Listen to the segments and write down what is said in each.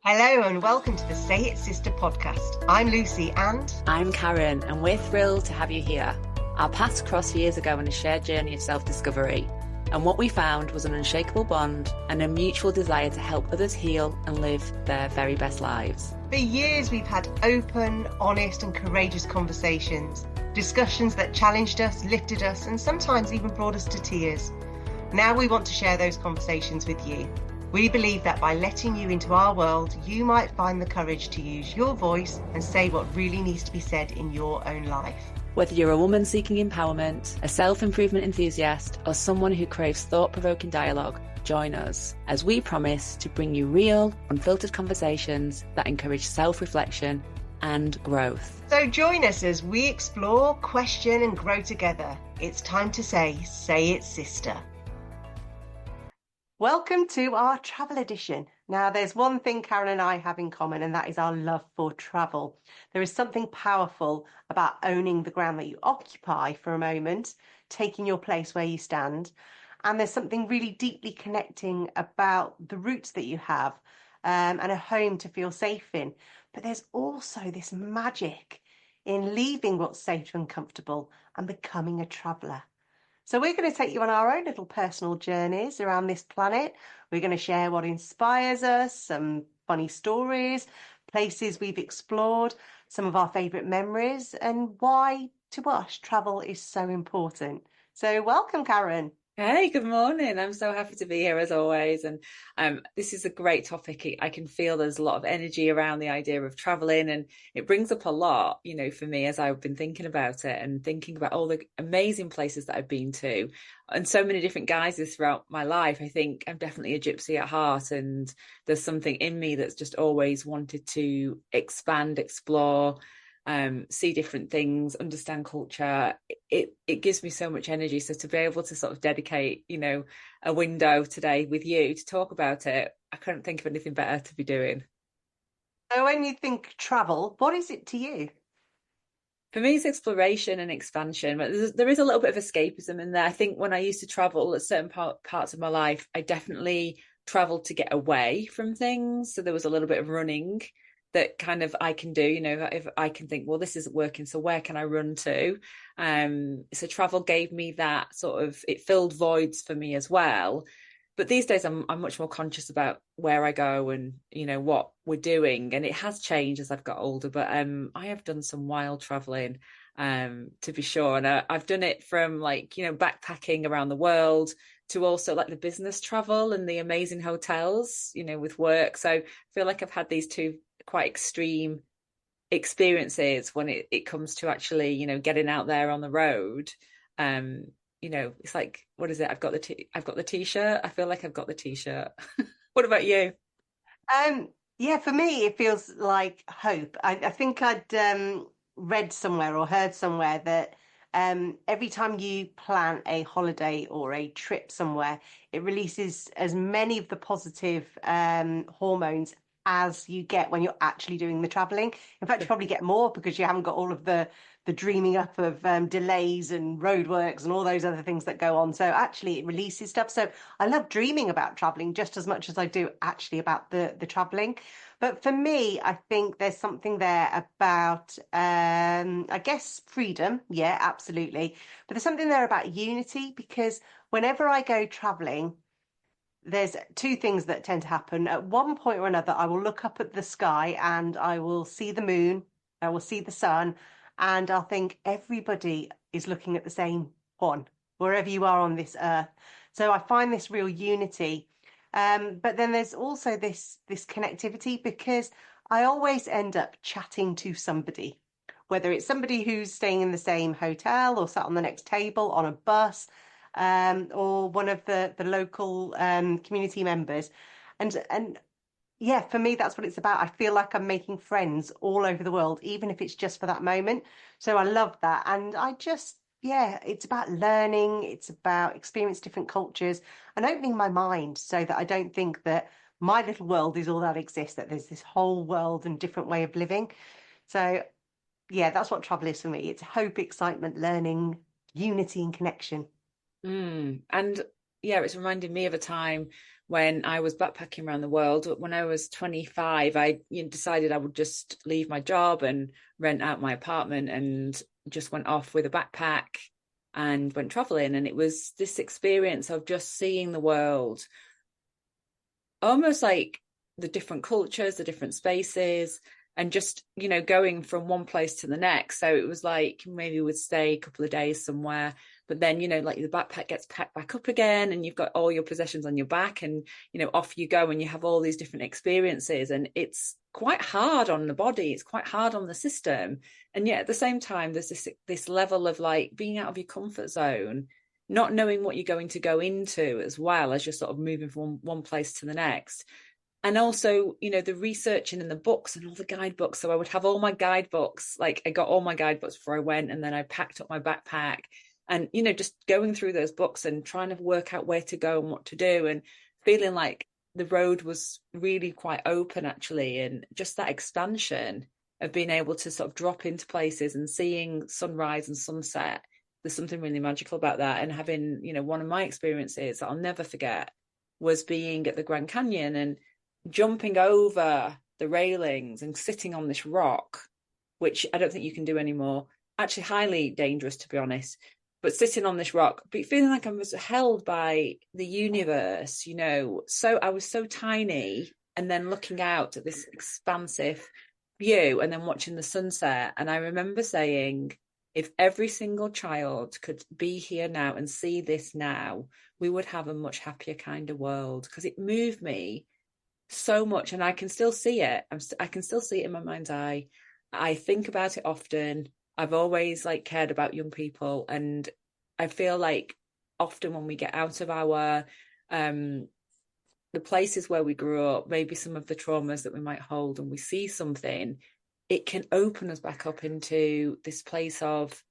Hello and welcome to the Say It Sister podcast. I'm Lucy and I'm Karen, and we're thrilled to have you here. Our paths crossed years ago on a shared journey of self-discovery, and what we found was an unshakable bond and a mutual desire to help others heal and live their very best lives. For years we've had open, honest and courageous conversations, discussions that challenged us, lifted us and sometimes even brought us to tears. Now we want to share those conversations with you. We believe that by letting you into our world, you might find the courage to use your voice and say what really needs to be said in your own life. Whether you're a woman seeking empowerment, a self-improvement enthusiast, or someone who craves thought-provoking dialogue, join us as we promise to bring you real, unfiltered conversations that encourage self-reflection and growth. So join us as we explore, question and grow together. It's time to say it, sister. Welcome to our travel edition. Now, there's one thing Karen and I have in common, and that is our love for travel. There is something powerful about owning the ground that you occupy for a moment, taking your place where you stand. And there's something really deeply connecting about the roots that you have and a home to feel safe in. But there's also this magic in leaving what's safe and comfortable and becoming a traveller. So we're going to take you on our own little personal journeys around this planet. We're going to share what inspires us, some funny stories, places we've explored, some of our favourite memories, and why to us travel is so important. So welcome, Karen. Hey, good morning. I'm so happy to be here as always. And this is a great topic. I can feel there's a lot of energy around the idea of traveling, and it brings up a lot, for me as I've been thinking about it and thinking about all the amazing places that I've been to and so many different guises throughout my life. I think I'm definitely a gypsy at heart, and there's something in me that's just always wanted to expand, explore, see different things, understand culture. It gives me so much energy. So to be able to sort of dedicate, a window today with you to talk about it, I couldn't think of anything better to be doing. So when you think travel, what is it to you? For me, it's exploration and expansion, but there is a little bit of escapism in there. I think when I used to travel at certain parts of my life, I definitely traveled to get away from things. So there was a little bit of running that kind of I can do, if I can think, well, this isn't working, so where can I run to? So travel gave me that sort of, it filled voids for me as well. But these days I'm much more conscious about where I go and, what we're doing. And it has changed as I've got older, but I have done some wild traveling, to be sure. And I've done it from backpacking around the world to also like the business travel and the amazing hotels, with work. So I feel like I've had these two quite extreme experiences when it comes to actually, getting out there on the road. It's like, what is it? I've got the t-shirt. I feel like I've got the t-shirt. What about you? Yeah, for me, it feels like hope. I think I'd read somewhere or heard somewhere that every time you plan a holiday or a trip somewhere, it releases as many of the positive hormones as you get when you're actually doing the traveling. In fact, you probably get more because you haven't got all of the dreaming up of delays and roadworks and all those other things that go on. So actually it releases stuff. So I love dreaming about traveling just as much as I do actually about the traveling. But for me, I think there's something there about, I guess, freedom. Yeah, absolutely. But there's something there about unity because whenever I go traveling, there's two things that tend to happen. At one point or another, I will look up at the sky and I will see the moon, I will see the sun, and I'll think everybody is looking at the same one, wherever you are on this earth. So I find this real unity. But then there's also this connectivity because I always end up chatting to somebody, whether it's somebody who's staying in the same hotel or sat on the next table on a bus, or one of the local community members. And yeah, for me, that's what it's about. I feel like I'm making friends all over the world, even if it's just for that moment. So I love that. And yeah, it's about learning. It's about experiencing different cultures and opening my mind so that I don't think that my little world is all that exists, that there's this whole world and different way of living. So yeah, that's what travel is for me. It's hope, excitement, learning, unity and connection. And yeah, it's reminding me of a time when I was backpacking around the world. When I was 25, I decided I would just leave my job and rent out my apartment and just went off with a backpack and went traveling. And it was this experience of just seeing the world, almost like the different cultures, the different spaces, and just, going from one place to the next. So it was like maybe we'd stay a couple of days somewhere, but then, like the backpack gets packed back up again and you've got all your possessions on your back and, off you go and you have all these different experiences. And it's quite hard on the body, it's quite hard on the system. And yet at the same time, there's this level of like being out of your comfort zone, not knowing what you're going to go into as well as you're sort of moving from one place to the next. And also, the researching in the books and all the guidebooks. So I would have all my guidebooks, like I got all my guidebooks before I went, and then I packed up my backpack and, just going through those books and trying to work out where to go and what to do, and feeling like the road was really quite open actually. And just that expansion of being able to sort of drop into places and seeing sunrise and sunset. There's something really magical about that. And having, one of my experiences that I'll never forget was being at the Grand Canyon and jumping over the railings and sitting on this rock, which I don't think you can do anymore. Actually, highly dangerous, to be honest. But sitting on this rock, but feeling like I was held by the universe, So I was so tiny, and then looking out at this expansive view and then watching the sunset. And I remember saying, if every single child could be here now and see this now, we would have a much happier kind of world, because it moved me so much. And I can still see it. I can still see it in my mind's eye. I think about it often. I've always like cared about young people, and I feel like often when we get out of our the places where we grew up, maybe some of the traumas that we might hold, and we see something, it can open us back up into this place of,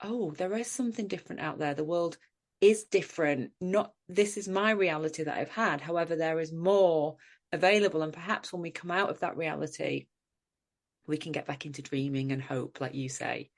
oh, there is something different out there. The world is different. Not this is my reality that I've had. However, there is more available. And perhaps when we come out of that reality, we can get back into dreaming and hope, like you say.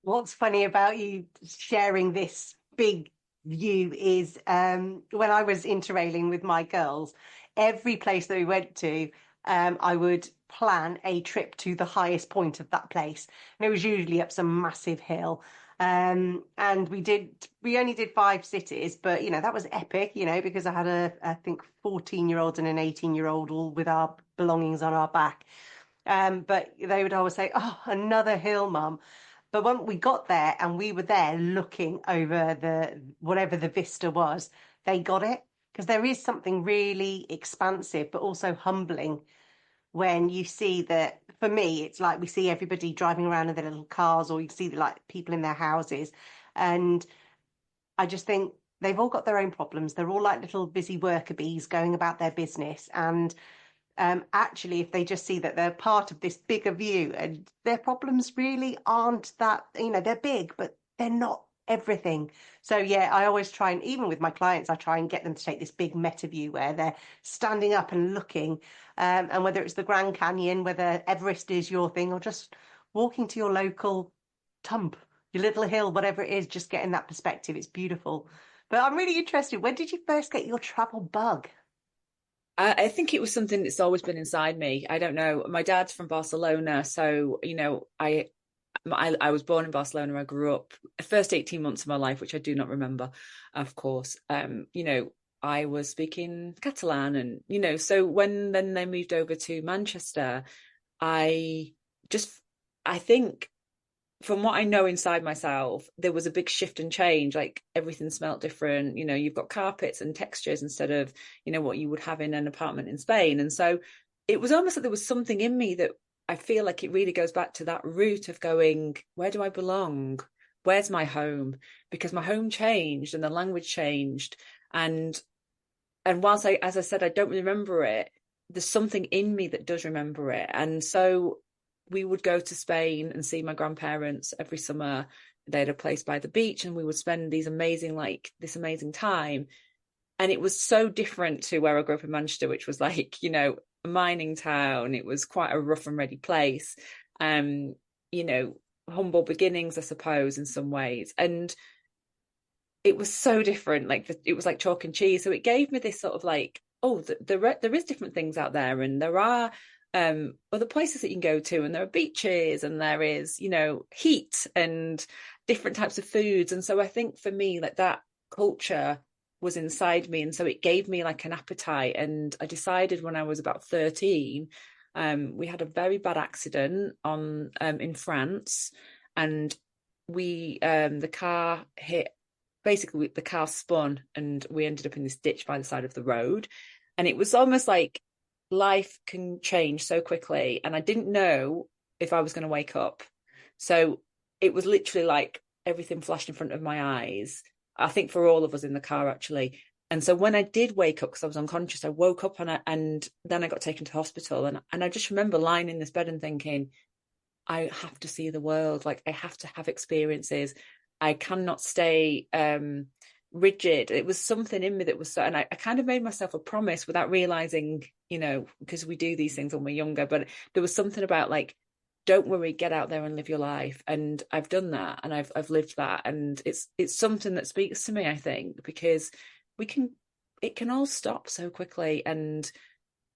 What's funny about you sharing this big view is when I was interrailing with my girls, every place that we went to, I would plan a trip to the highest point of that place. And it was usually up some massive hill. And we only did 5 cities, but that was epic, because I had I think 14-year-olds and an 18-year-old all with our belongings on our back. But they would always say, "Oh, another hill, Mum." But when we got there and we were there looking over the whatever the vista was, they got it, because there is something really expansive but also humbling when you see that. For me, it's like we see everybody driving around in their little cars, or you see like people in their houses, and I just think they've all got their own problems. They're all like little busy worker bees going about their business, and actually, if they just see that they're part of this bigger view and their problems really aren't that, they're big, but they're not everything. So, yeah, I always try, and even with my clients, I try and get them to take this big meta view where they're standing up and looking. And whether it's the Grand Canyon, whether Everest is your thing, or just walking to your local tump, your little hill, whatever it is, just getting that perspective. It's beautiful. But I'm really interested. When did you first get your travel bug? I think it was something that's always been inside me. I don't know. My dad's from Barcelona, so I was born in Barcelona. I grew up the first 18 months of my life, which I do not remember, of course. I was speaking Catalan, and so when then they moved over to Manchester, I just I think from what I know inside myself, there was a big shift and change. Like everything smelt different. You've got carpets and textures instead of, what you would have in an apartment in Spain. And so it was almost like there was something in me that I feel like it really goes back to that root of going, where do I belong? Where's my home? Because my home changed and the language changed. And whilst as I said, I don't remember it, there's something in me that does remember it. And so we would go to Spain and see my grandparents every summer. They had a place by the beach, and we would spend this amazing time. And it was so different to where I grew up in Manchester, which was like, a mining town. It was quite a rough and ready place. Um, Humble beginnings, I suppose, in some ways. And it was so different. Like it was like chalk and cheese. So it gave me this sort of like, oh, there is different things out there, and there are other places that you can go to, and there are beaches, and there is, heat and different types of foods. And so I think for me, like that culture was inside me, and so it gave me like an appetite. And I decided when I was about 13, we had a very bad accident on in France, and we the car hit, basically the car spun and we ended up in this ditch by the side of the road. And it was almost like life can change so quickly, and I didn't know if I was going to wake up. So it was literally like everything flashed in front of my eyes, I think for all of us in the car actually. And so when I did wake up, because I was unconscious, I woke up, and then I got taken to hospital, and I just remember lying in this bed and thinking, I have to see the world. Like I have to have experiences. I cannot stay rigid. It was something in me that was so, and I kind of made myself a promise without realizing, because we do these things when we're younger, but there was something about like, don't worry, get out there and live your life. And I've done that, and I've lived that. And it's something that speaks to me, I think, because we can, it can all stop so quickly. And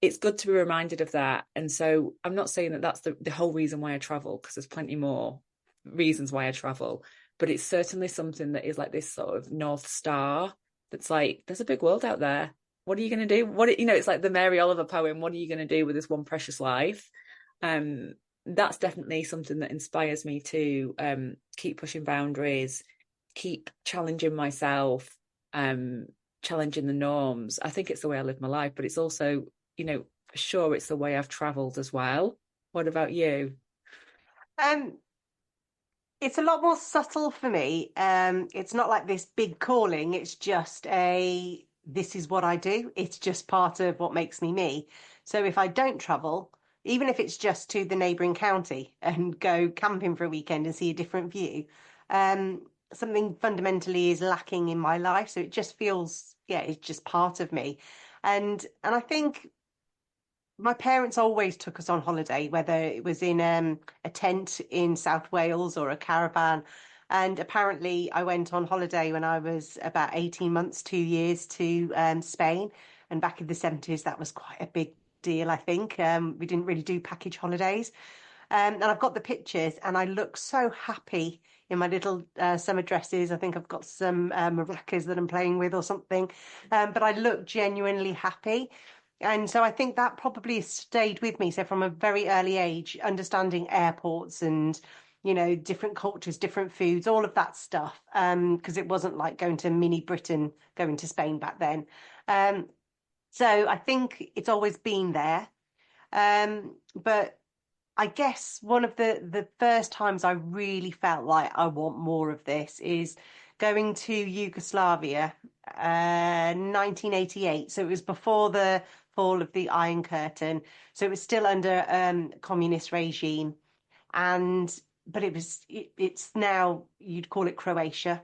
it's good to be reminded of that. And so I'm not saying that that's the whole reason why I travel, because there's plenty more reasons why I travel, but it's certainly something that is like this sort of North Star that's like, there's a big world out there. What are you going to do? It's like the Mary Oliver poem. What are you going to do with this one precious life? Um, that's definitely something that inspires me to keep pushing boundaries, keep challenging myself, um, challenging the norms. I think it's the way I live my life, but it's also, for sure it's the way I've traveled as well. What about you? Um, it's a lot more subtle for me. It's not like this big calling. It's just this is what I do. It's just part of what makes me me. So if I don't travel, even if it's just to the neighbouring county and go camping for a weekend and see a different view, something fundamentally is lacking in my life. So it just feels, yeah, it's just part of me. And I think my parents always took us on holiday, whether it was in a tent in South Wales or a caravan. And apparently, I went on holiday when I was about 18 months, 2 years to Spain. And back in the 70s, that was quite a big deal, I think. We didn't really do package holidays. And I've got the pictures, and I look so happy in my little summer dresses. I think I've got some maracas that I'm playing with or something. But I look genuinely happy. And so I think that probably stayed with me. So from a very early age, understanding airports and, different cultures, different foods, all of that stuff. Because it wasn't like going to mini Britain, going to Spain back then. Um, so I think it's always been there. But I guess one of the first times I really felt like I want more of this is going to Yugoslavia, 1988. So it was before the fall of the Iron Curtain. So it was still under communist regime, and but it's now you'd call it Croatia.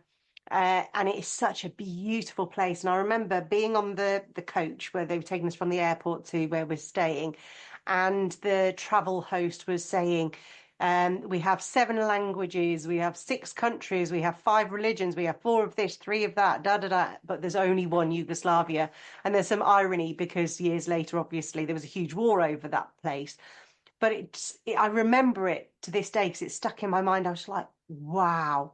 And it is such a beautiful place. And I remember being on the coach where they were taking us from the airport to where we're staying, and the travel host was saying, we have 7 languages, we have 6 countries, we have 5 religions, we have 4 of this, 3 of that, da da da. But there's only one Yugoslavia, and there's some irony because years later, obviously, there was a huge war over that place. But I remember it to this day because it's stuck in my mind. I was like, wow,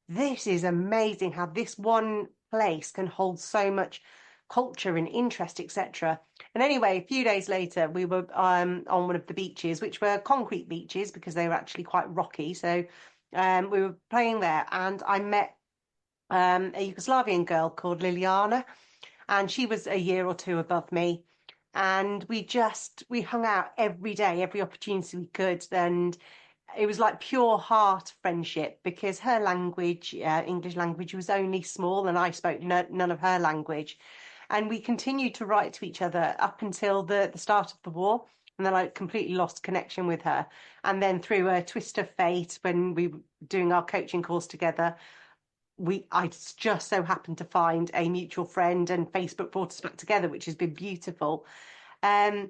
this is amazing how this one place can hold so much culture and interest, etc. And anyway, a few days later, we were on one of the beaches, which were concrete beaches because they were actually quite rocky. So we were playing there, and I met a Yugoslavian girl called Liliana, and she was a year or two above me. And we hung out every day, every opportunity we could, and it was like pure heart friendship because her language, English language, was only small, and I spoke none of her language. And we continued to write to each other up until the start of the war. And then I completely lost connection with her. And then through a twist of fate, when we were doing our coaching course together, I just so happened to find a mutual friend, and Facebook brought us back together, which has been beautiful. So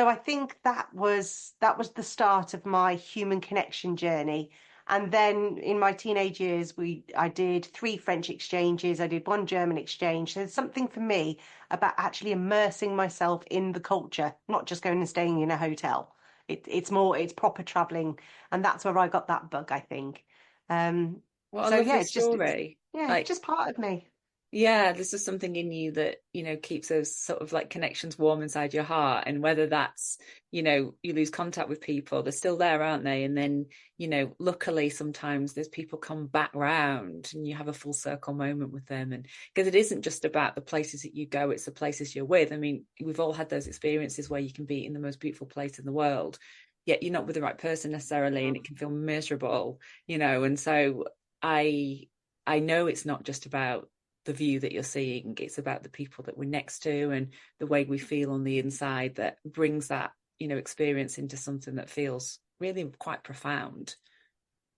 I think that was the start of my human connection journey. And then in my teenage years, I did 3 French exchanges. I did 1 German exchange. So there's something for me about actually immersing myself in the culture, not just going and staying in a hotel. It's proper traveling, and that's where I got that bug, I think. Um, What a so yeah, lovely it's story. yeah, it's Like, just part of me. yeah, there's just something in you that, keeps those sort of like connections warm inside your heart. And whether that's, you lose contact with people, they're still there, aren't they? And then, luckily sometimes there's people come back round and you have a full circle moment with them. And because it isn't just about the places that you go, it's the places you're with. I mean, we've all had those experiences where you can be in the most beautiful place in the world, yet you're not with the right person necessarily, and it can feel miserable, and so I I know it's not just about the view that you're seeing. It's about the people that we're next to and the way we feel on the inside that brings that, experience into something that feels really quite profound.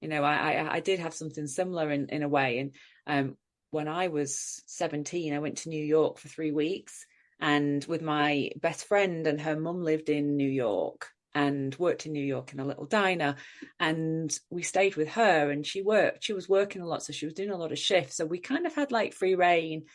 I did have something similar in a way. And when I was 17, I went to New York for 3 weeks, and with my best friend, and her mum lived in New York and worked in New York in a little diner. And we stayed with her, and she was working a lot. So she was doing a lot of shifts. So we kind of had like free reign.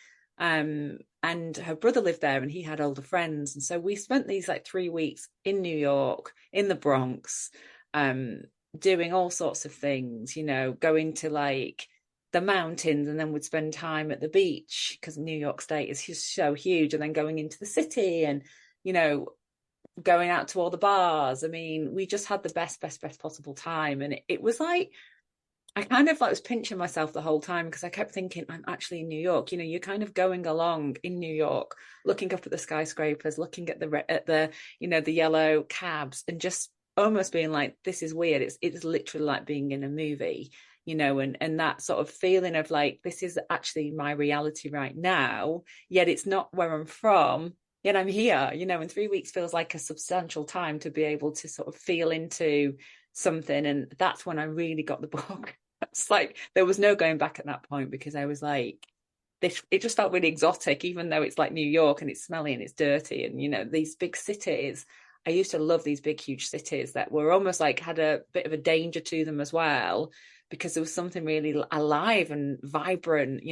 And her brother lived there, and he had older friends. And so we spent these like 3 weeks in New York, in the Bronx, um, doing all sorts of things, going to like the mountains, and then would spend time at the beach because New York State is just so huge, and then going into the city and, you know, going out to all the bars. I mean, we just had the best possible time. And it was like, I kind of like was pinching myself the whole time because I kept thinking, I'm actually in New York. You're kind of going along in New York, looking up at the skyscrapers, looking at the yellow cabs, and just almost being like, this is weird. It's literally like being in a movie, and that sort of feeling of like, this is actually my reality right now, yet it's not where I'm from. Yet I'm here, and 3 weeks feels like a substantial time to be able to sort of feel into something. And that's when I really got the book. It's like there was no going back at that point, because I was like, this, it just felt really exotic, even though it's like New York and it's smelly and it's dirty. And these big cities, I used to love these big huge cities that were almost like had a bit of a danger to them as well, because there was something really alive and vibrant,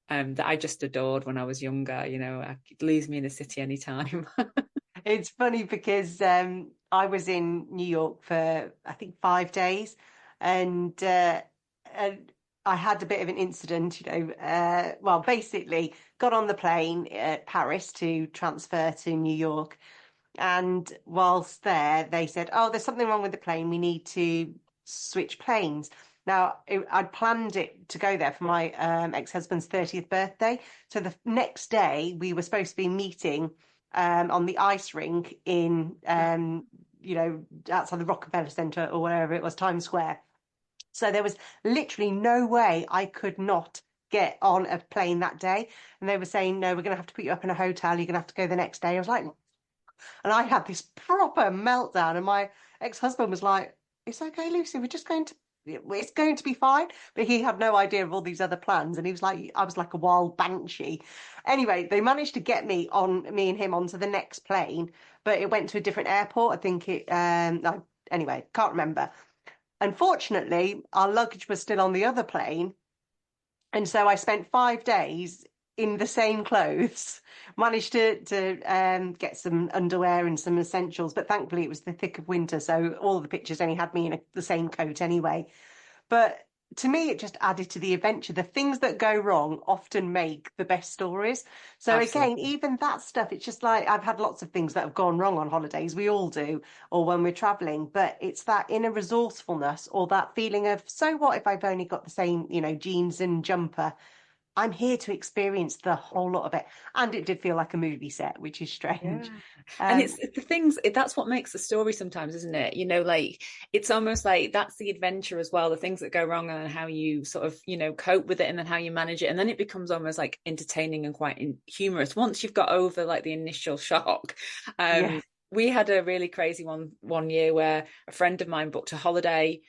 that I just adored when I was younger. I could lose me in a city anytime. It's funny because I was in New York for I think 5 days, and I had a bit of an incident. Well, basically got on the plane at Paris to transfer to New York, and whilst there, they said, "Oh, there's something wrong with the plane. We need to switch planes." Now, I'd planned it to go there for my ex-husband's 30th birthday. So the next day, we were supposed to be meeting on the ice rink in, outside the Rockefeller Center or wherever it was, Times Square. So there was literally no way I could not get on a plane that day. And they were saying, no, we're going to have to put you up in a hotel. You're going to have to go the next day. I was like, and I had this proper meltdown, and my ex-husband was like, "It's okay, Lucy, it's going to be fine." But he had no idea of all these other plans, and he was like, I was like a wild banshee. Anyway, they managed to get me and him onto the next plane, but it went to a different airport. I think anyway, can't remember. Unfortunately, our luggage was still on the other plane, and so I spent 5 days in the same clothes, managed to get some underwear and some essentials, but thankfully it was the thick of winter, so all the pictures only had me in the same coat anyway. But to me, it just added to the adventure. The things that go wrong often make the best stories. So again, Absolutely. even that stuff, it's just like I've had lots of things that have gone wrong on holidays. We all do, or when we're traveling, but it's that inner resourcefulness or that feeling of, so what if I've only got the same, jeans and jumper? I'm here to experience the whole lot of it. And it did feel like a movie set, which is strange. Yeah. And Um, it's the things, that's what makes the story sometimes, isn't it? Like it's almost like that's the adventure as well, the things that go wrong and how you sort of, cope with it, and then how you manage it. And then it becomes almost like entertaining and quite humorous once you've got over like the initial shock. yeah. We had a really crazy one year where a friend of mine booked a holiday.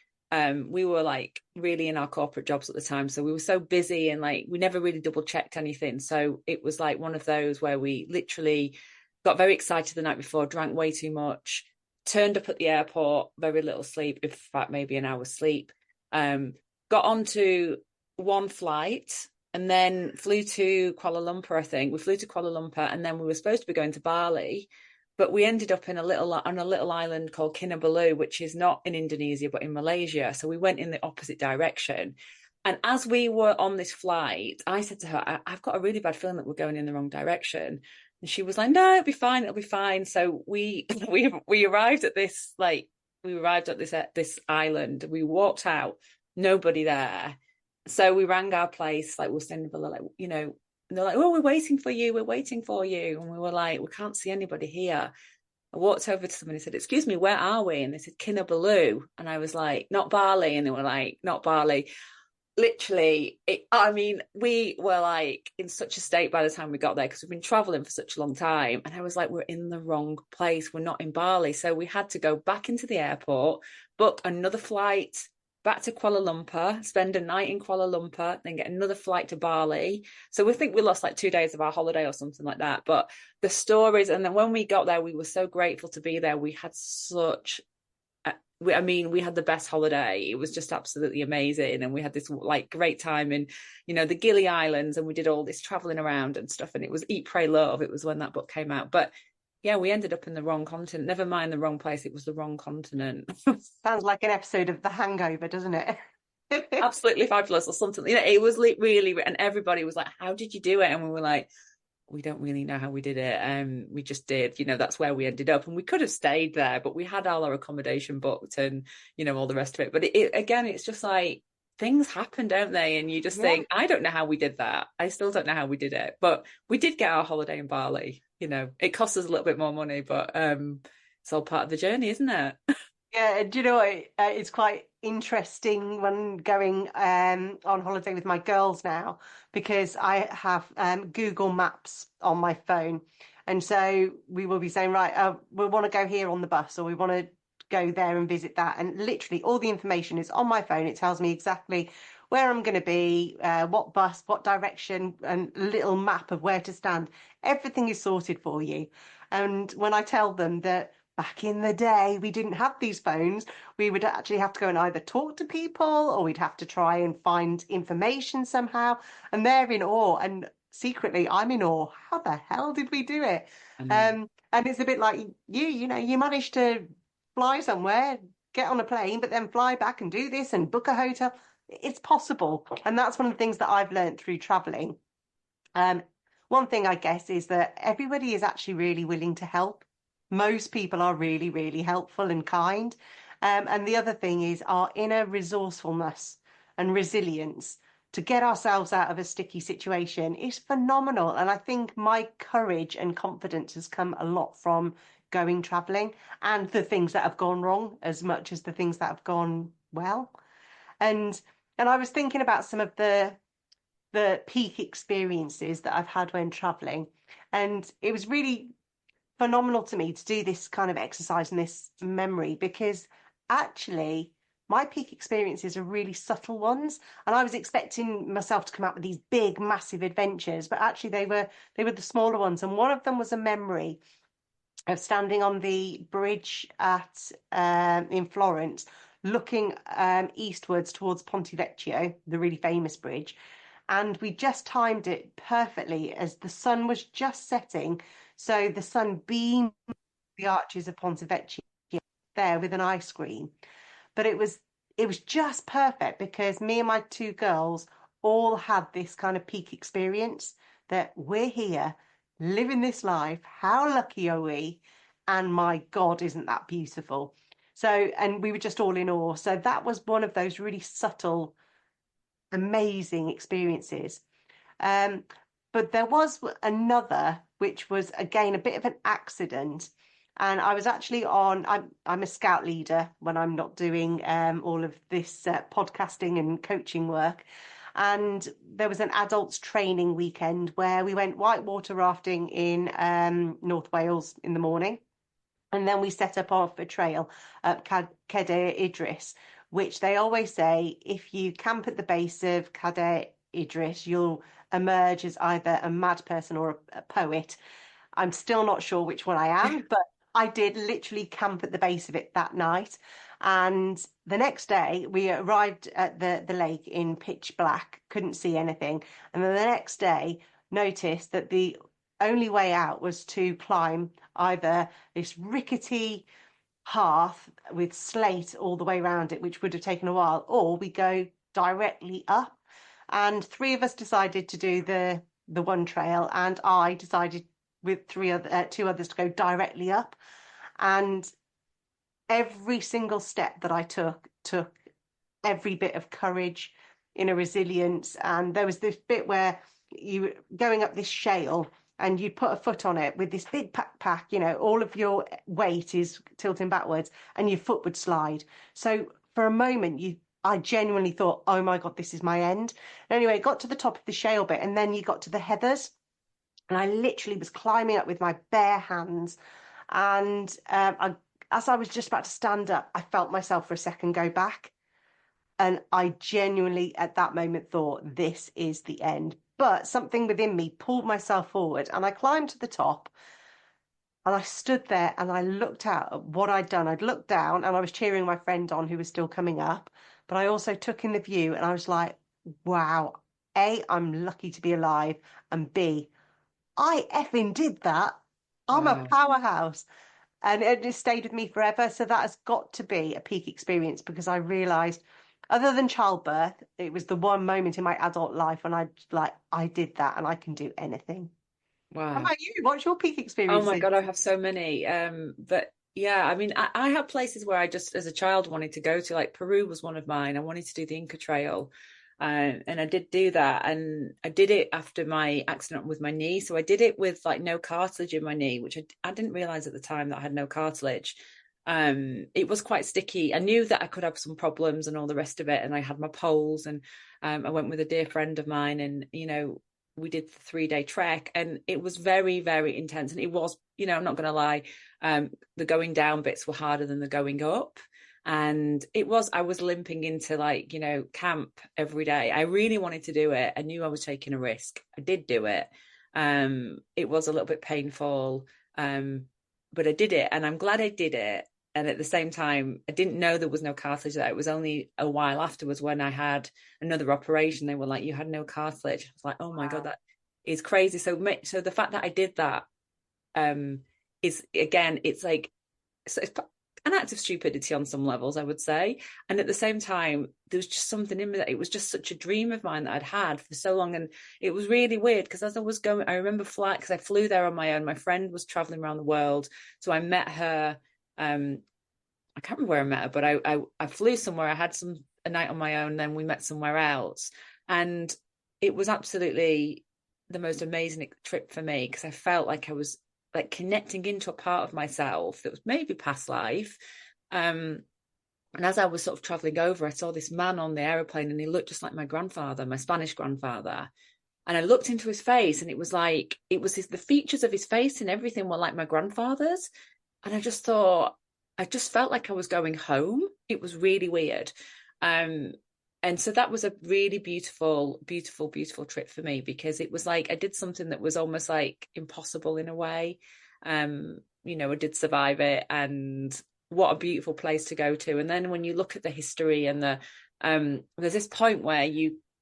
We were like really in our corporate jobs at the time, so we were so busy, and like we never really double checked anything. So it was like one of those where we literally got very excited the night before, drank way too much, turned up at the airport, very little sleep, in fact maybe an hour's sleep, Got onto one flight and then flew to Kuala Lumpur, I think. We flew to Kuala Lumpur and then we were supposed to be going to Bali, but we ended up in on a little island called Kinabalu, which is not in Indonesia but in Malaysia. So we went in the opposite direction. And as we were on this flight, I said to her, I've got a really bad feeling that we're going in the wrong direction. And she was like, no, it'll be fine, it'll be fine. So we arrived at this this island. We walked out, nobody there. So we rang our place, like we're staying in Villa, like, and they're like, oh, we're waiting for you, we're waiting for you. And we were like, we can't see anybody here. I walked over to somebody and said, excuse me, where are we? And they said, Kinabalu. And I was like, not Bali. And they were like, not Bali. Literally, I mean, we were like in such a state by the time we got there because we've been traveling for such a long time. And I was like, we're in the wrong place. We're not in Bali. So we had to go back into the airport, book another flight back to Kuala Lumpur, spend a night in Kuala Lumpur, then get another flight to Bali. So we think we lost like 2 days of our holiday or something like that. But the stories, and then when we got there, we were so grateful to be there. We had such I mean, we had the best holiday. It was just absolutely amazing. And we had this like great time in, the Gili Islands, and we did all this traveling around and stuff. And it was Eat, Pray, Love. It was when that book came out. But yeah, we ended up in the wrong continent. Never mind the wrong place. It was the wrong continent. Sounds like an episode of The Hangover, doesn't it? Absolutely fabulous or something. It was really, and everybody was like, how did you do it? And we were like, we don't really know how we did it. We just did, that's where we ended up. And we could have stayed there, but we had all our accommodation booked and, all the rest of it. But again, it's just like things happen, don't they? And you just Yeah. think, I don't know how we did that. I still don't know how we did it. But we did get our holiday in Bali. It cost us a little bit more money, but it's all part of the journey, isn't it? Yeah, do you know what? It's quite interesting when going on holiday with my girls now because I have Google Maps on my phone. And so we will be saying, right, we want to go here on the bus or we want to go there and visit that. And literally all the information is on my phone. It tells me exactly where I'm going to be, what bus, what direction, and a little map of where to stand. Everything is sorted for you. And when I tell them that back in the day, we didn't have these phones. We would actually have to go and either talk to people or we'd have to try and find information somehow. And they're in awe. And secretly, I'm in awe. How the hell did we do it? I know. And it's a bit like you managed to fly somewhere, get on a plane, but then fly back and do this and book a hotel. It's possible. And that's one of the things that I've learned through traveling. Um, One thing I guess is that everybody is actually really willing to help. Most people are really, really helpful and kind. And the other thing is our inner resourcefulness and resilience to get ourselves out of a sticky situation is phenomenal. And I think my courage and confidence has come a lot from going traveling and the things that have gone wrong as much as the things that have gone well. And and I was thinking about some of the peak experiences that I've had when traveling. And it was really phenomenal to me to do this kind of exercise and this memory because actually my peak experiences are really subtle ones. And I was expecting myself to come out with these big, massive adventures, but actually they were the smaller ones. And one of them was a memory of standing on the bridge at in Florence, looking eastwards towards Ponte Vecchio, the really famous bridge, and we just timed it perfectly as the sun was just setting. So the sun beamed the arches of Ponte Vecchio there with an ice cream. But it was just perfect because me and my two girls all had this kind of peak experience that we're here living this life. How lucky are we? And my God, isn't that beautiful? So, and we were just all in awe. So that was one of those really subtle, amazing experiences. Um, but there was another, which was again a bit of an accident. And I was actually I'm a scout leader when I'm not doing all of this podcasting and coaching work. And there was an adults training weekend where we went whitewater rafting in North Wales in the morning. And then we set up off a trail up Cadair Idris, which they always say if you camp at the base of Cadair Idris, you'll emerge as either a mad person or a poet. I'm still not sure which one I am, but I did literally camp at the base of it that night. And the next day, we arrived at the lake in pitch black, couldn't see anything. And then the next day, noticed that the only way out was to climb either this rickety path with slate all the way around it, which would have taken a while, or we go directly up. And three of us decided to do the one trail, and I decided with two others to go directly up. And every single step that I took every bit of courage, inner resilience. And there was this bit where you were going up this shale and you put a foot on it with this big backpack, all of your weight is tilting backwards and your foot would slide. So for a moment, I genuinely thought, oh my God, this is my end. Anyway, it got to the top of the shale bit and then you got to the heathers. And I literally was climbing up with my bare hands. And as I was just about to stand up, I felt myself for a second go back. And I genuinely, at that moment, thought, this is the end. But something within me pulled myself forward and I climbed to the top and I stood there and I looked out at what I'd done. I'd looked down and I was cheering my friend on who was still coming up. But I also took in the view and I was like, wow, A, I'm lucky to be alive. And B, I effing did that. I'm a Wow. powerhouse. And it just stayed with me forever. So that has got to be a peak experience because I realized, other than childbirth, it was the one moment in my adult life when I did that and I can do anything. How Wow. about you? What's your peak Oh my experiences? God, I have so many. But yeah, I mean, I have places where I just, as a child, wanted to go to. Like Peru was one of mine. I wanted to do the Inca Trail, and I did do that. And I did it after my accident with my knee. So I did it with like no cartilage in my knee, which I didn't realize at the time that I had no cartilage. It was quite sticky. I knew that I could have some problems and all the rest of it. And I had my poles, and I went with a dear friend of mine, and we did the 3-day trek, and it was very, very intense. And it was, I'm not going to lie, the going down bits were harder than the going up. And I was limping into like, camp every day. I really wanted to do it. I knew I was taking a risk. I did do it. It was a little bit painful, but I did it, and I'm glad I did it. And at the same time, I didn't know there was no cartilage there. It was only a while afterwards when I had another operation. They were like, "You had no cartilage." I was like, "Oh my God, Wow. that is crazy." So the fact that I did that, is again, it's like, it's an act of stupidity on some levels, I would say. And at the same time, there was just something in me that it was just such a dream of mine that I'd had for so long. And it was really weird because as I was going, I remember flying, because I flew there on my own. My friend was traveling around the world. So I met her. I can't remember where I met her, but I flew somewhere. I had a night on my own. Then we met somewhere else, and it was absolutely the most amazing trip for me because I felt like I was like connecting into a part of myself that was maybe past life. And as I was sort of traveling over, I saw this man on the aeroplane, and he looked just like my grandfather, my Spanish grandfather. And I looked into his face, and it was like the features of his face and everything were like my grandfather's. And I just felt like I was going home. It was really weird. Um, and so that was a really beautiful, beautiful, beautiful trip for me because it was like I did something that was almost like impossible in a way. I did survive it, and what a beautiful place to go to. And then when you look at the history and there's this point where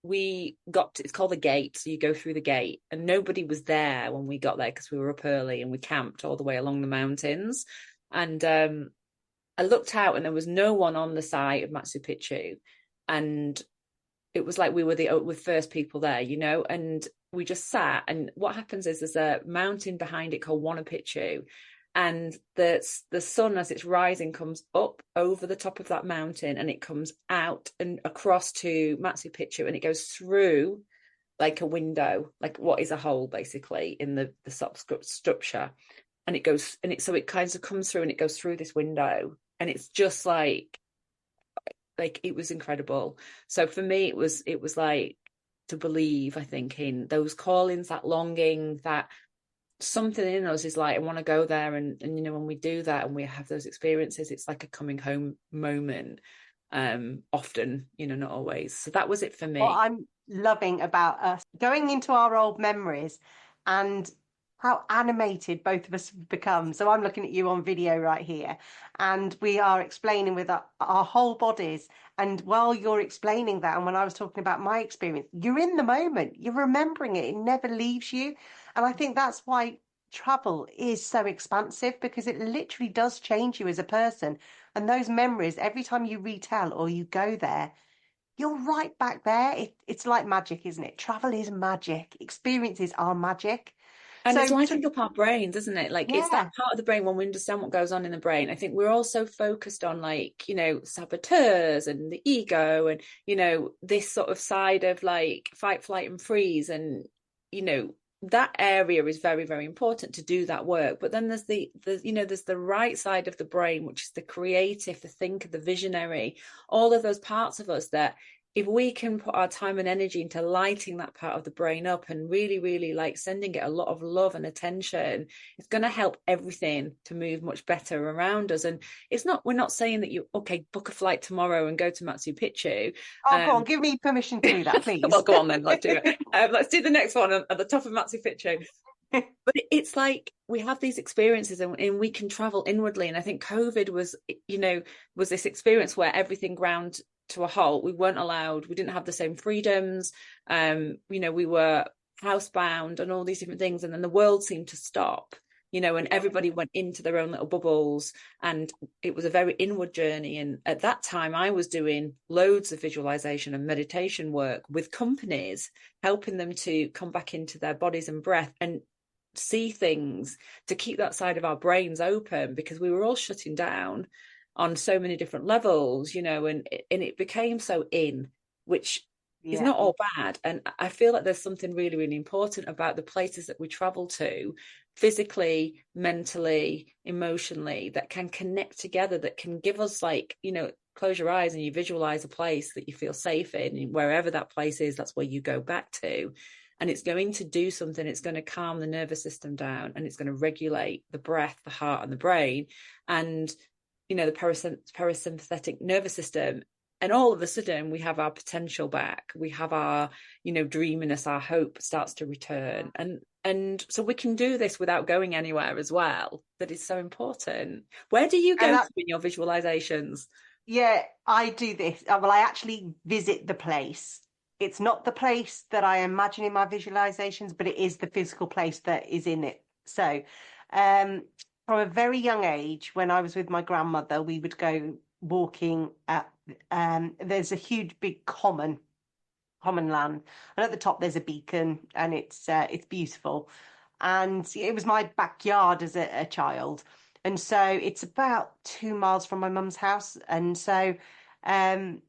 it's called the gate, so you go through the gate, and nobody was there when we got there because we were up early and we camped all the way along the mountains. And I looked out and there was no one on the site of Machu Picchu, and it was like we were the first people there, and we just sat. And what happens is there's a mountain behind it called Wana Picchu, and the sun as it's rising comes up over the top of that mountain, and it comes out and across to Machu Picchu, and it goes through like a window, like what is a hole basically in the structure, and it kind of comes through and it goes through this window, and it's just like it was incredible. So for me, it was like to believe, I think, in those callings, that longing, that something in us is like, I want to go there. And when we do that and we have those experiences, it's like a coming home moment. Often, not always. So that was it for What me. I'm loving about us going into our old memories and how animated both of us have become. So I'm looking at you on video right here, and we are explaining with our whole bodies. And while you're explaining that, and when I was talking about my experience, you're in the moment, you're remembering it, it never leaves you. And I think that's why travel is so expansive because it literally does change you as a person. And those memories, every time you retell or you go there, you're right back there. It's like magic, isn't it? Travel is magic. Experiences are magic. And it's So, lighting up our brains, isn't it? Like it's that yeah. part of the brain when we understand what goes on in the brain. I think we're all so focused on like, saboteurs and the ego and, this sort of side of like fight, flight, and freeze. And, that area is very, very important to do that work. But then there's the right side of the brain, which is the creative, the thinker, the visionary, all of those parts of us that if we can put our time and energy into lighting that part of the brain up and really, really like sending it a lot of love and attention, it's going to help everything to move much better around us. And we're not saying that okay, book a flight tomorrow and go to Machu Picchu. Oh, go on, give me permission to do that, Well, please. go on then, let's do it. Let's do the next one at the top of Machu Picchu. But it's like we have these experiences and we can travel inwardly. And I think COVID was this experience where everything ground to a halt. We weren't allowed, we didn't have the same freedoms. We were housebound and all these different things. And then the world seemed to stop, and everybody went into their own little bubbles. And it was a very inward journey. And at that time, I was doing loads of visualization and meditation work with companies, helping them to come back into their bodies and breath and see things, to keep that side of our brains open, because we were all shutting down on so many different levels, and it became so which is Yeah. not all bad. And I feel like there's something really, really important about the places that we travel to, physically, mentally, emotionally, that can connect together, that can give us like, close your eyes and you visualize a place that you feel safe in, and wherever that place is, that's where you go back to. And it's going to do something. It's going to calm the nervous system down, and it's going to regulate the breath, the heart, and the brain. And the parasympathetic nervous system, and all of a sudden we have our potential back, we have our dreaminess, our hope starts to return, and so we can do this without going anywhere as well. That is so important. Where do you And go to that, in your visualizations? yeah, I do this. Well, I actually visit the place. It's not the place that I imagine in my visualizations, but it is the physical place that is in it. So, um, from a very young age, when I was with my grandmother, we would go walking at, there's a huge big common land, and at the top there's a beacon, and it's beautiful. And it was my backyard as a child, and so it's about 2 miles from my mum's house, and so um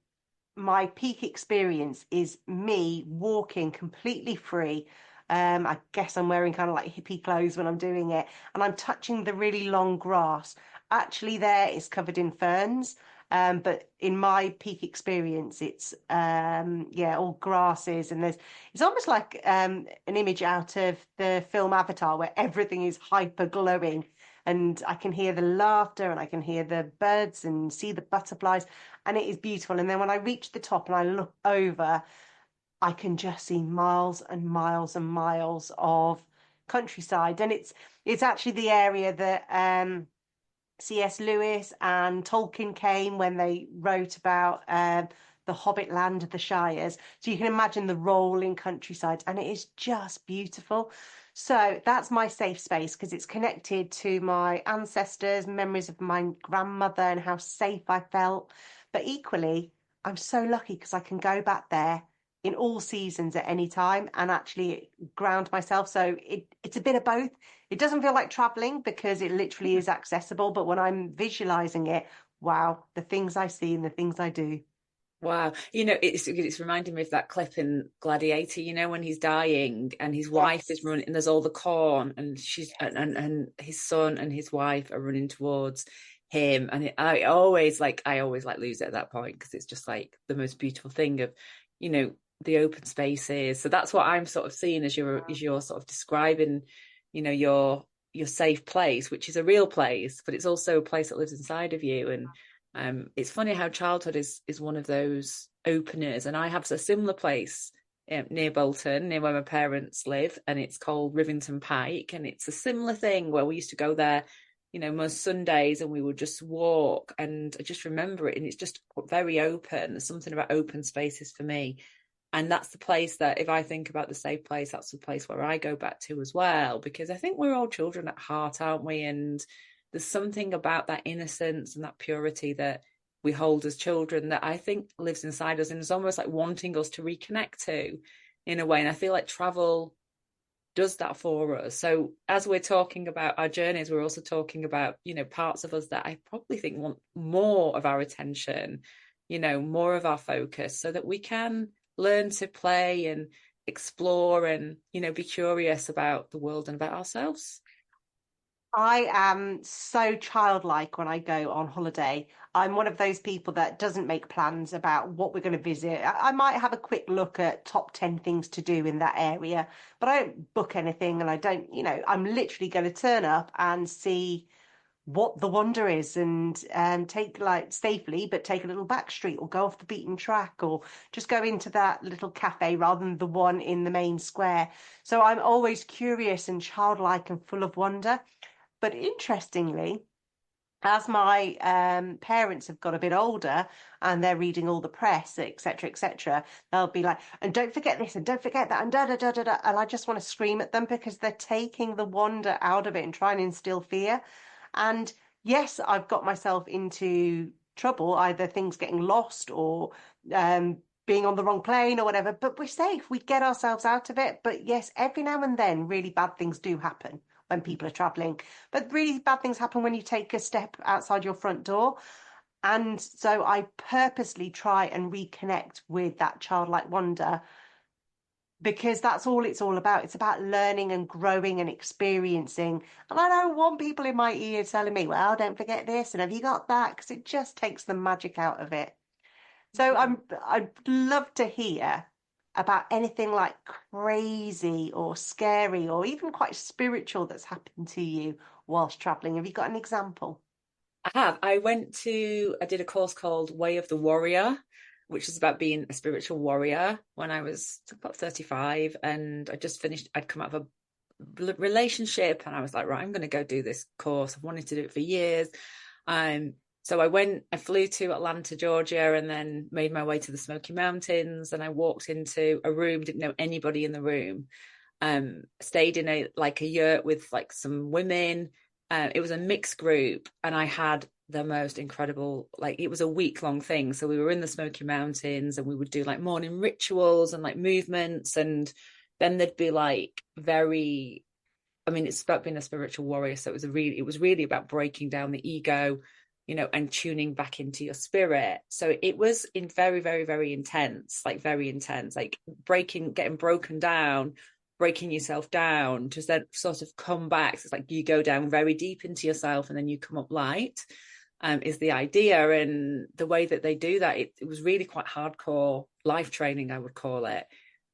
my peak experience is me walking completely free. I guess I'm wearing kind of like hippie clothes when I'm doing it, and I'm touching the really long grass. Actually, there it's covered in ferns. But in my peak experience, it's yeah, all grasses, and it's almost like an image out of the film Avatar where everything is hyper glowing, and I can hear the laughter and I can hear the birds and see the butterflies, and it is beautiful. And then when I reach the top and I look over, I can just see miles and miles and miles of countryside. And it's actually the area that C.S. Lewis and Tolkien came when they wrote about the Hobbit land of the Shires. So you can imagine the rolling countryside, and it is just beautiful. So that's my safe space because it's connected to my ancestors, memories of my grandmother and how safe I felt. But equally, I'm so lucky because I can go back there in all seasons at any time and actually ground myself. So it's a bit of both. It doesn't feel like traveling because it literally is accessible, but when I'm visualizing it, wow, the things I see and the things I do. Wow. It's reminding me of that clip in Gladiator, when he's dying and his wife is Yes. running and there's all the corn, and she's and his son and his wife are running towards him. And I always lose it at that point because it's just like the most beautiful thing of, the open spaces. So that's what I'm sort of seeing as you're sort of describing, your safe place, which is a real place, but it's also a place that lives inside of you. And it's funny how childhood is one of those openers, and I have a similar place near Bolton, near where my parents live, and it's called Rivington Pike. And it's a similar thing where we used to go there, most Sundays, and we would just walk. And I just remember it, and it's just very open. There's something about open spaces for me. And that's the place that, if I think about the safe place, that's the place where I go back to as well, because I think we're all children at heart, aren't we? And there's something about that innocence and that purity that we hold as children that I think lives inside us, and is almost like wanting us to reconnect to in a way. And I feel like travel does that for us. So as we're talking about our journeys, we're also talking about, parts of us that I probably think want more of our attention, more of our focus, so that we can learn to play and explore and, be curious about the world and about ourselves. I am so childlike when I go on holiday. I'm one of those people that doesn't make plans about what we're going to visit. I might have a quick look at top 10 things to do in that area, but I don't book anything and I don't, I'm literally going to turn up and see what the wonder is and take like safely, but take a little back street or go off the beaten track or just go into that little cafe rather than the one in the main square. So I'm always curious and childlike and full of wonder. But interestingly, as my parents have got a bit older and they're reading all the press, etc., etc., they'll be like, and don't forget this and don't forget that and da da da da da. And I just want to scream at them because they're taking the wonder out of it and trying to instill fear. And yes, I've got myself into trouble, either things getting lost or being on the wrong plane or whatever, but we're safe. We get ourselves out of it. But yes, every now and then, really bad things do happen when people are traveling. But really bad things happen when you take a step outside your front door. And so I purposely try and reconnect with that childlike wonder because that's all it's all about. It's about learning and growing and experiencing. And I don't want people in my ear telling me, well, don't forget this and have you got that? Because it just takes the magic out of it. So I'd love to hear about anything like crazy or scary or even quite spiritual that's happened to you whilst traveling. Have you got an example? I have. I did a course called Way of the Warrior, which is about being a spiritual warrior when I was about 35. And I'd come out of a relationship and I was like, right, I'm going to go do this course. I've wanted to do it for years. Um, so I flew to Atlanta, Georgia, and then made my way to the Smoky Mountains. And I walked into a room, didn't know anybody in the room. Stayed in a yurt with like some women. It was a mixed group, and I had the most incredible, like it was a week-long thing. So we were in the Smoky Mountains and we would do like morning rituals and like movements, and then there'd be like it's about being a spiritual warrior. So it was really about breaking down the ego, and tuning back into your spirit. So it was in very, very, very intense, like getting broken down, breaking yourself down to then sort of come back. So it's like you go down very deep into yourself and then you come up light, is the idea. And the way that they do that, it was really quite hardcore life training, I would call it.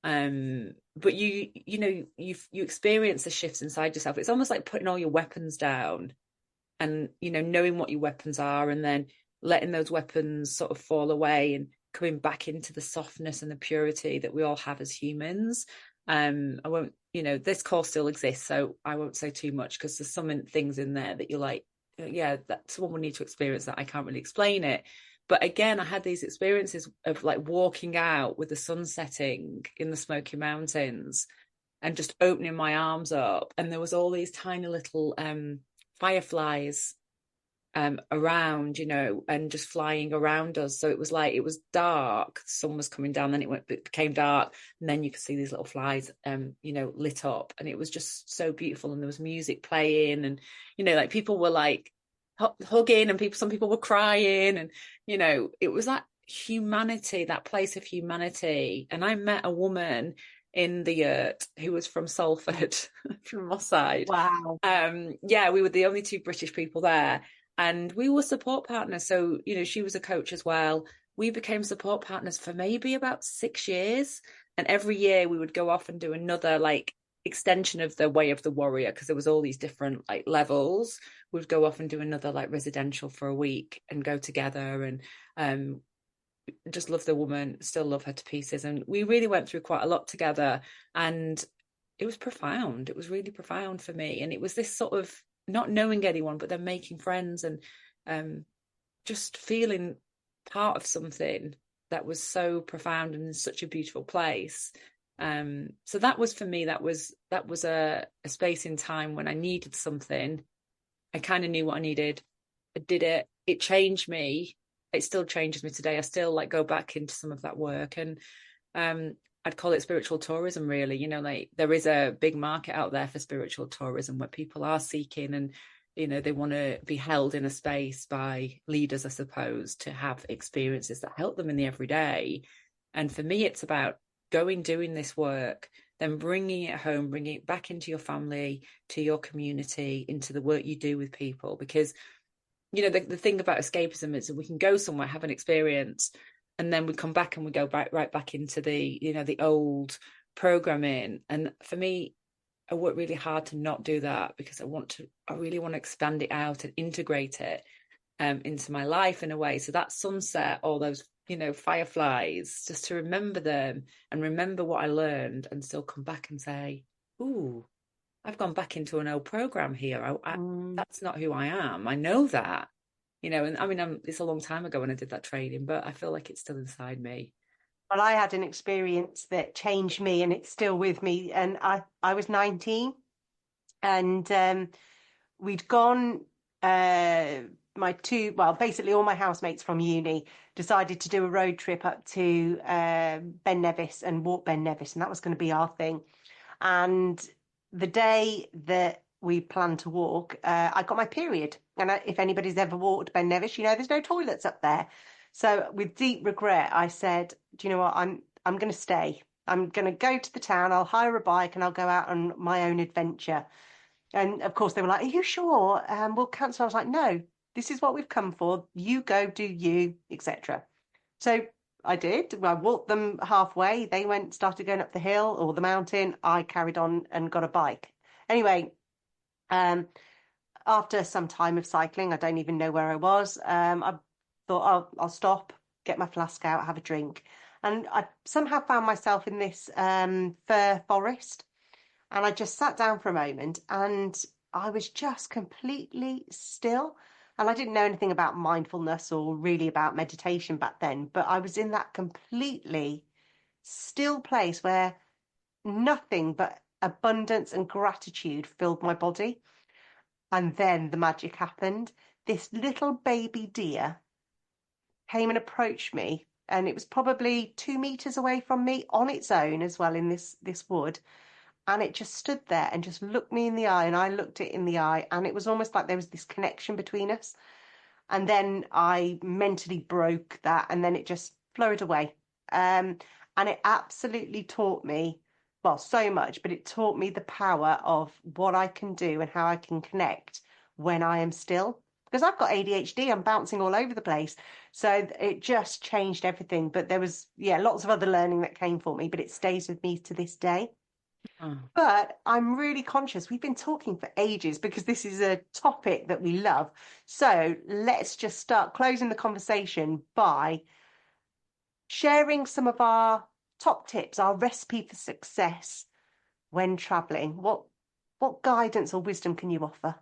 But you experience the shifts inside yourself. It's almost like putting all your weapons down and, knowing what your weapons are and then letting those weapons sort of fall away and coming back into the softness and the purity that we all have as humans. I won't, this course still exists, so I won't say too much because there's some things in there that you're like, yeah, that someone will need to experience that. I can't really explain it. But again, I had these experiences of like walking out with the sun setting in the Smoky Mountains and just opening my arms up. And there was all these tiny little fireflies around, and just flying around us. So it was dark, the sun was coming down, then it became dark, and then you could see these little flies lit up, and it was just so beautiful. And there was music playing, and like people were like hugging, and some people were crying, and it was that humanity, that place of humanity. And I met a woman in the yurt who was from Salford, from Moss Side. Wow. Yeah, we were the only two British people there, and we were support partners. So she was a coach as well. We became support partners for maybe about 6 years, and every year we would go off and do another like extension of the Way of the Warrior, because there was all these different like levels. We'd go off and do another like residential for a week and go together. And just love the woman, still love her to pieces. And we really went through quite a lot together. And it was profound. It was really profound for me. And it was this sort of not knowing anyone, but then making friends and um, just feeling part of something that was so profound and in such a beautiful place. So that was for me, that was a space in time when I needed something. I kind of knew what I needed. I did it. It changed me. It still changes me today. I still like go back into some of that work, and I'd call it spiritual tourism, really. Like there is a big market out there for spiritual tourism where people are seeking, and they want to be held in a space by leaders, I suppose, to have experiences that help them in the everyday. And for me, it's about doing this work, then bringing it home, bringing it back into your family, to your community, into the work you do with people. Because the thing about escapism is that we can go somewhere, have an experience, and then we come back and we go right back into the old programming. And for me, I work really hard to not do that, because I really want to expand it out and integrate it into my life in a way. So that sunset, all those fireflies, just to remember them and remember what I learned, and still come back and say, "Ooh, I've gone back into an old program here. Mm. That's not who I am. I know that." And I mean, it's a long time ago when I did that training, but I feel like it's still inside me. Well, I had an experience that changed me and it's still with me. And I was 19 and we'd gone, my two, well, basically all my housemates from uni decided to do a road trip up to Ben Nevis and walk Ben Nevis. And that was going to be our thing. And the day that we planned to walk, I got my period. And if anybody's ever walked Ben Nevis, there's no toilets up there. So with deep regret, I said, "Do you know what? I'm going to stay. I'm going to go to the town. I'll hire a bike and I'll go out on my own adventure." And of course, they were like, "Are you sure? We'll cancel." I was like, "No, this is what we've come for. You go, do you, etc." So I did. Well, I walked them halfway. They started going up the hill or the mountain. I carried on and got a bike. Anyway, um, after some time of cycling, I don't even know where I was. I thought, I'll stop, get my flask out, have a drink. And I somehow found myself in this fir forest. And I just sat down for a moment and I was just completely still. And I didn't know anything about mindfulness or really about meditation back then, but I was in that completely still place where nothing but abundance and gratitude filled my body. And then the magic happened. This little baby deer came and approached me, and it was probably 2 meters away from me on its own as well in this wood. And it just stood there and just looked me in the eye, and I looked it in the eye, and it was almost like there was this connection between us. And then I mentally broke that, and then it just flowed away. And it absolutely taught me, well, so much, but it taught me the power of what I can do and how I can connect when I am still. Because I've got ADHD, I'm bouncing all over the place. So it just changed everything. But there was, yeah, lots of other learning that came for me, but it stays with me to this day. Oh. But I'm really conscious. We've been talking for ages because this is a topic that we love. So let's just start closing the conversation by sharing some of our top tips, our recipe for success when traveling. What guidance or wisdom can you offer?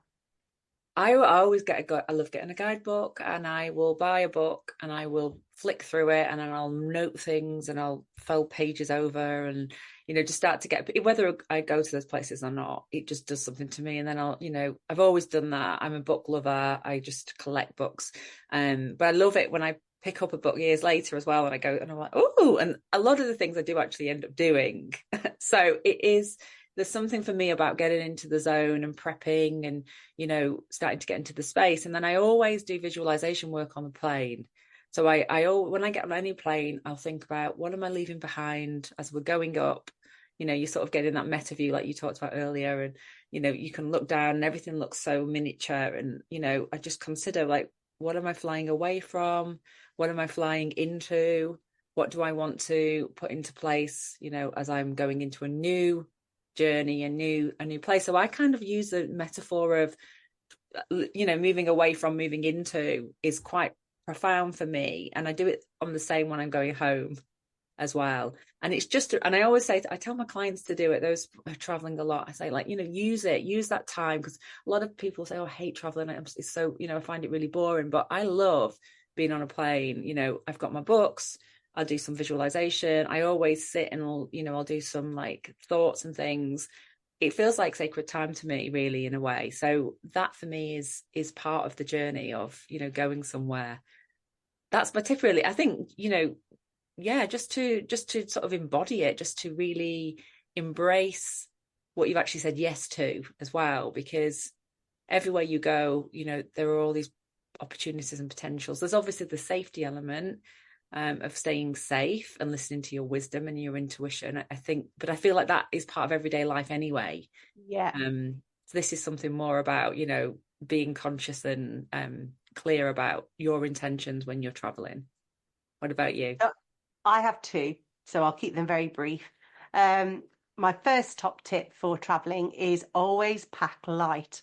I always I love getting a guidebook, and I will buy a book and I will flick through it, and then I'll note things and I'll fold pages over, and just start to get, whether I go to those places or not, it just does something to me. And then I've always done that. I'm a book lover. I just collect books. But I love it when I pick up a book years later as well, and I go and I'm like, oh, and a lot of the things I do actually end up doing. So there's something for me about getting into the zone and prepping and, starting to get into the space. And then I always do visualization work on the plane. So when I get on any plane, I'll think about, what am I leaving behind as we're going up? You sort of get in that meta view like you talked about earlier, and, you can look down and everything looks so miniature. And, I just consider, like, what am I flying away from? What am I flying into? What do I want to put into place, as I'm going into a new journey, a new place? So I kind of use the metaphor of moving away from moving into is quite profound for me. And I do it on the same when I'm going home as well. And it's just, and I always say, I tell my clients to do it, those who are traveling a lot, I say, like, use that time, because a lot of people say, oh, I hate traveling, it's so, I find it really boring, but I love being on a plane. I've got my books, I'll do some visualization, I always sit and I'll do some like thoughts and things. It feels like sacred time to me, really, in a way. So that for me is part of the journey of going somewhere. That's my tip, really. I think yeah, just to sort of embody it, just to really embrace what you've actually said yes to as well, because everywhere you go, there are all these opportunities and potentials. There's obviously the safety element of staying safe and listening to your wisdom and your intuition, I think, but I feel like that is part of everyday life anyway. Yeah. So this is something more about, being conscious and clear about your intentions when you're traveling. What about you? I have two, so I'll keep them very brief. My first top tip for traveling is always pack light.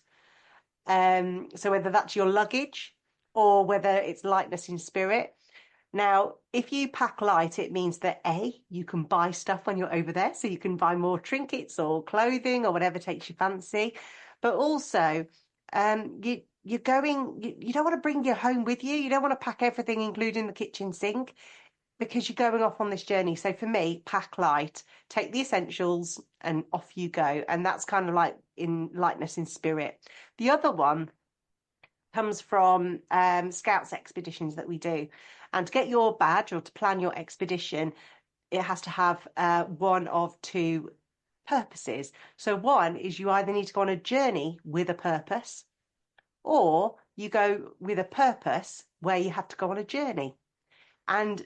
So whether that's your luggage or whether it's lightness in spirit. Now, if you pack light, it means that you can buy stuff when you're over there. So you can buy more trinkets or clothing or whatever takes your fancy. But also, you're going, you don't want to bring your home with you. You don't want to pack everything, including the kitchen sink, because you're going off on this journey. So for me, pack light, take the essentials and off you go. And that's kind of like in lightness in spirit. The other one comes from Scouts expeditions that we do. And to get your badge or to plan your expedition, it has to have one of two purposes. So one is you either need to go on a journey with a purpose, or you go with a purpose where you have to go on a journey. And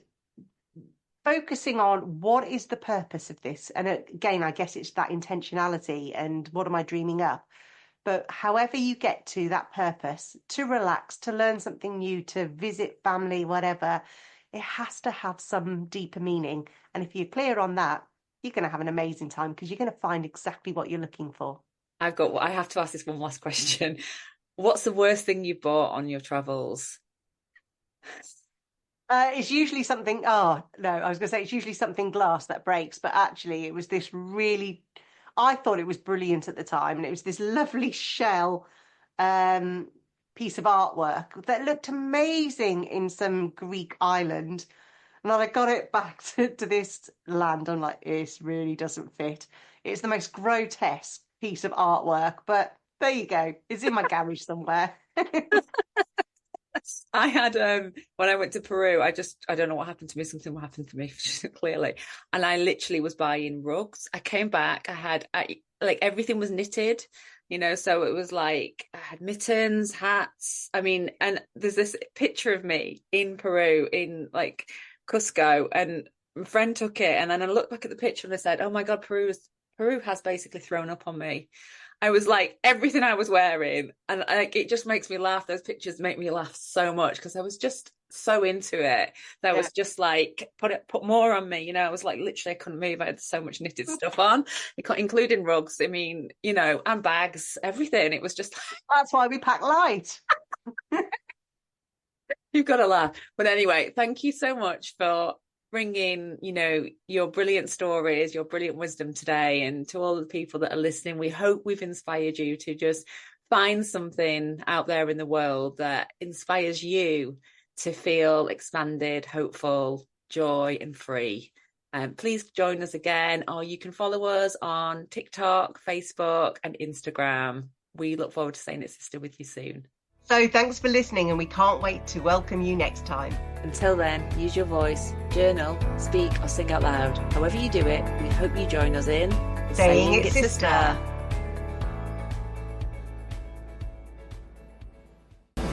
focusing on what is the purpose of this. And again, I guess it's that intentionality and what am I dreaming up? But however you get to that purpose, to relax, to learn something new, to visit family, whatever, it has to have some deeper meaning. And if you're clear on that, you're going to have an amazing time because you're going to find exactly what you're looking for. I have to ask this one last question. What's the worst thing you bought on your travels? It's usually something, oh, no, I was going to say it's usually something glass that breaks, but actually it was this really, I thought it was brilliant at the time, and it was this lovely shell piece of artwork that looked amazing in some Greek island. And then I got it back to this land. I'm like, this really doesn't fit. It's the most grotesque piece of artwork, but there you go. It's in my garage somewhere. I had when I went to Peru, I don't know what happened to me. Something happened to me clearly, and I literally was buying rugs. I came back, like everything was knitted, so it was like I had mittens, hats. I mean, and there's this picture of me in Peru, in like Cusco, and my friend took it, and then I looked back at the picture and I said, "Oh my God, Peru has basically thrown up on me." I was like, everything I was wearing, and like it just makes me laugh. Those pictures make me laugh so much because I was just so into it. That was just like put more on me. I was like literally I couldn't move. I had so much knitted stuff on, including rugs. I mean, and bags, everything. It was just That's why we pack light. You've got to laugh. But anyway, thank you so much for bringing, your brilliant stories, your brilliant wisdom today. And to all the people that are listening, we hope we've inspired you to just find something out there in the world that inspires you to feel expanded, hopeful, joy, and free. Please join us again, or you can follow us on TikTok, Facebook, and Instagram. We look forward to staying at Sister with you soon. So thanks for listening, and we can't wait to welcome you next time. Until then, use your voice, journal, speak, or sing out loud. However you do it, we hope you join us in Saying It's Sister.